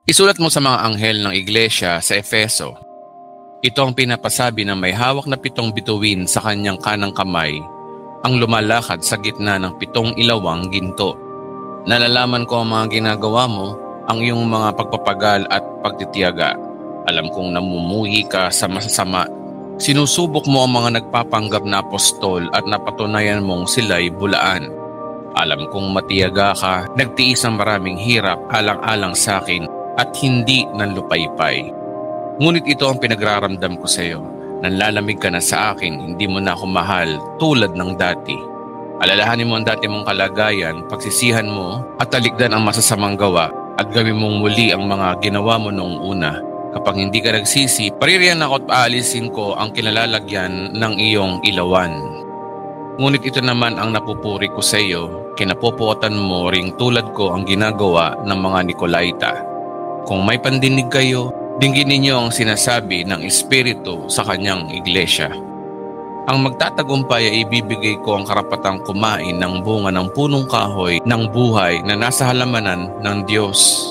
Isulat mo sa mga anghel ng iglesia sa Efeso. Ito ang pinapasabi ng may hawak na 7 bituin sa kanyang kanang kamay, ang lumalakad sa gitna ng 7 ilawang ginto. Nalalaman ko ang mga ginagawa mo, ang iyong mga pagpapagal at pagtitiyaga. Alam kong namumuhi ka sa masasama. Sinusubok mo ang mga nagpapanggap na apostol at napatunayan mong sila'y bulaan. Alam kong matiyaga ka, nagtiis ng maraming hirap alang-alang sa akin at hindi nanlupaypay. Ngunit ito ang pinagraramdam ko sa iyo. Nanlalamig ka na sa akin, hindi mo na ako mahal tulad ng dati. Alalahanin mo ang dati mong kalagayan, pagsisihan mo at talikdan ang masasamang gawa at gawin mong muli ang mga ginawa mo noong una. Kapag hindi ka nagsisi, paririyan ako at paalisin ko ang kinalalagyan ng iyong ilawan. Ngunit ito naman ang napupuri ko sa iyo, kinapopotan mo ring tulad ko ang ginagawa ng mga Nicolaita. Kung may pandinig kayo, dinggin ninyo ang sinasabi ng Espiritu sa kanyang iglesia. Ang magtatagumpay ay ibibigay ko ang karapatang kumain ng bunga ng punong kahoy ng buhay na nasa halamanan ng Diyos.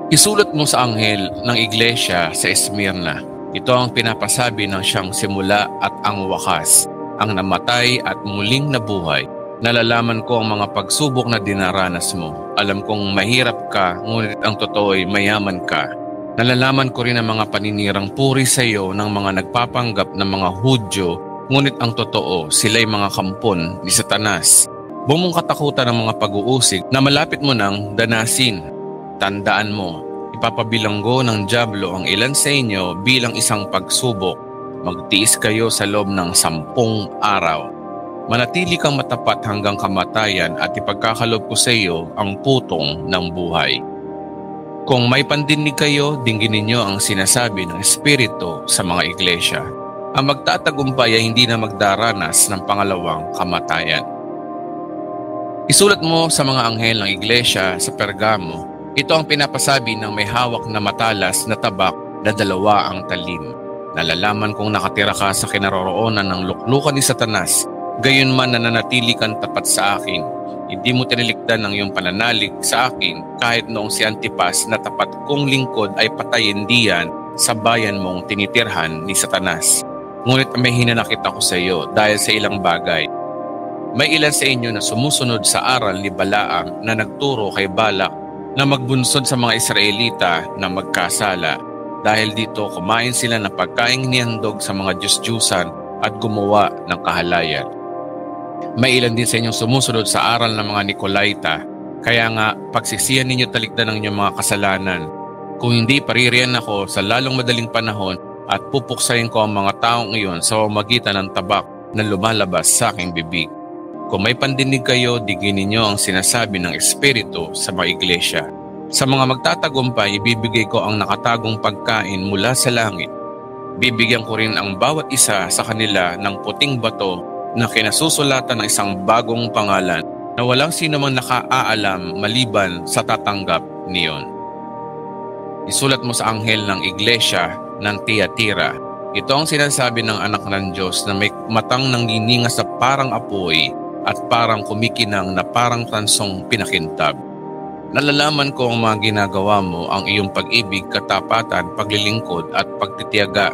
Isulat mo sa anghel ng iglesia sa Esmirna. Ito ang pinapasabi ng siyang simula at ang wakas, ang namatay at muling nabuhay. Nalalaman ko ang mga pagsubok na dinaranas mo. Alam kong mahirap ka, ngunit ang totoo ay mayaman ka. Nalalaman ko rin ang mga paninirang puri sa iyo ng mga nagpapanggap ng mga Hudyo, ngunit ang totoo, sila'y mga kampon ni Satanas. Bumong katakutan ng mga pag-uusig na malapit mo nang danasin. Tandaan mo, ipapabilanggo ng dyablo ang ilan sa inyo bilang isang pagsubok. Magtiis kayo sa loob ng 10 araw. Manatili kang matapat hanggang kamatayan at ipagkakalob ko sa iyo ang putong ng buhay. Kung may pandinig kayo, dinggin ninyo ang sinasabi ng Espiritu sa mga iglesia. Ang magtatagumpay ay hindi na magdaranas ng pangalawang kamatayan. Isulat mo sa mga anghel ng iglesia sa Pergamo. Ito ang pinapasabi ng may hawak na matalas na tabak na 2 ang talim. Nalalaman kong nakatira ka sa kinaroroonan ng luklukan ni Satanas, gayon man nananatili kang tapat sa akin. Hindi mo tinilikdan ang iyong pananalig sa akin kahit noong si Antipas na tapat kong lingkod ay patayin diyan sa bayan mong tinitirhan ni Satanas. Ngunit may hinanakit ako sa iyo dahil sa ilang bagay. May ilan sa inyo na sumusunod sa aral ni Balaam na nagturo kay Balak na magbunsod sa mga Israelita na magkasala. Dahil dito kumain sila ng pagkaing nihandog sa mga Diyos-Diyusan at gumawa ng kahalayan. May ilan din sa inyong sumusunod sa aral ng mga Nicolaita, kaya nga pagsisihan ninyo talikdan ng inyong mga kasalanan. Kung hindi, paririyan ako sa lalong madaling panahon at pupuksayin ko ang mga taong iyon sa pamamagitan ng tabak na lumalabas sa aking bibig. Kung may pandinig kayo, digin ninyo ang sinasabi ng Espiritu sa mga iglesia. Sa mga magtatagumpay, ibibigay ko ang nakatagong pagkain mula sa langit. Bibigyan ko rin ang bawat isa sa kanila ng puting bato na kinasusulatan ng isang bagong pangalan na walang sino mang nakaaalam maliban sa tatanggap niyon. Isulat mo sa anghel ng iglesia ng Tiatira. Ito ang sinasabi ng anak ng Diyos na may matang nangininga sa parang apoy at parang kumikinang na parang tansong pinakintab. Nalalaman ko ang mga ginagawa mo, ang iyong pag-ibig, katapatan, paglilingkod at pagtitiyaga.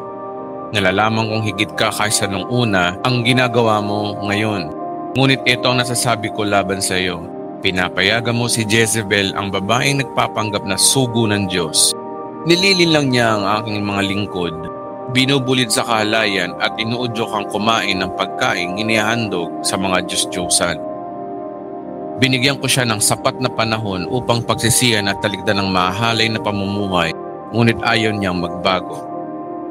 Nalalaman kong higit ka kaysa nung una ang ginagawa mo ngayon. Ngunit ito ang nasasabi ko laban sa iyo. Pinapayagan mo si Jezebel, ang babaeng nagpapanggap na sugo ng Diyos. Nililin lang niya ang aking mga lingkod. Binubulid sa kahalayan at inuudyo kang kumain ng pagkaing inihandog sa mga Diyos-Diyusan. Binigyan ko siya ng sapat na panahon upang pagsisiyan at talikdan ng mahalay na pamumuhay, ngunit ayaw niyang magbago.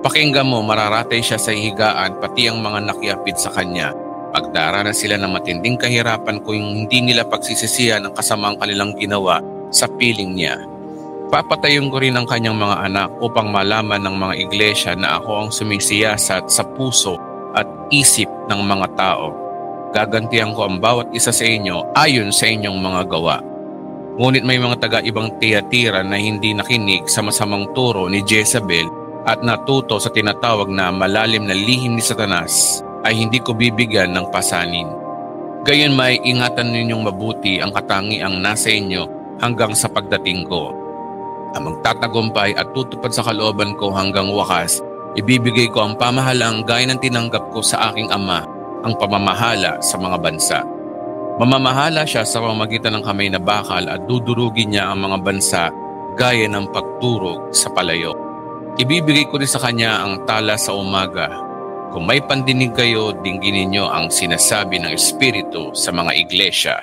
Pakinggan mo, mararatay siya sa higaan pati ang mga nakiapid sa kanya. Pagdarana sila ng matinding kahirapan kung hindi nila pagsisisihan ang kasamaang kanilang ginawa sa piling niya. Papatayon ko rin ang kanyang mga anak upang malaman ng mga iglesia na ako ang sumisiyasat sa puso at isip ng mga tao. Gagantihan ko ang bawat isa sa inyo ayon sa inyong mga gawa. Ngunit may mga taga-ibang Tiatira na hindi nakinig sa masamang turo ni Jezebel at natuto sa tinatawag na malalim na lihim ni Satanas, ay hindi ko bibigyan ng pasanin. Gayon may ingatan ninyong mabuti ang katangiang nasa inyo hanggang sa pagdating ko. ang magtatagumpay at tutupad sa kalooban ko hanggang wakas. Ibibigay ko ang pamahalang gaya ng tinanggap ko sa aking Ama, ang pamamahala sa mga bansa. Mamamahala siya sa pamamagitan ng kamay na bakal at dudurugin niya ang mga bansa gaya ng pagturog sa palayo. Ibibigay ko rin sa kanya ang tala sa umaga. Kung may pandinig kayo, dingginin niyo ang sinasabi ng Espiritu sa mga iglesia.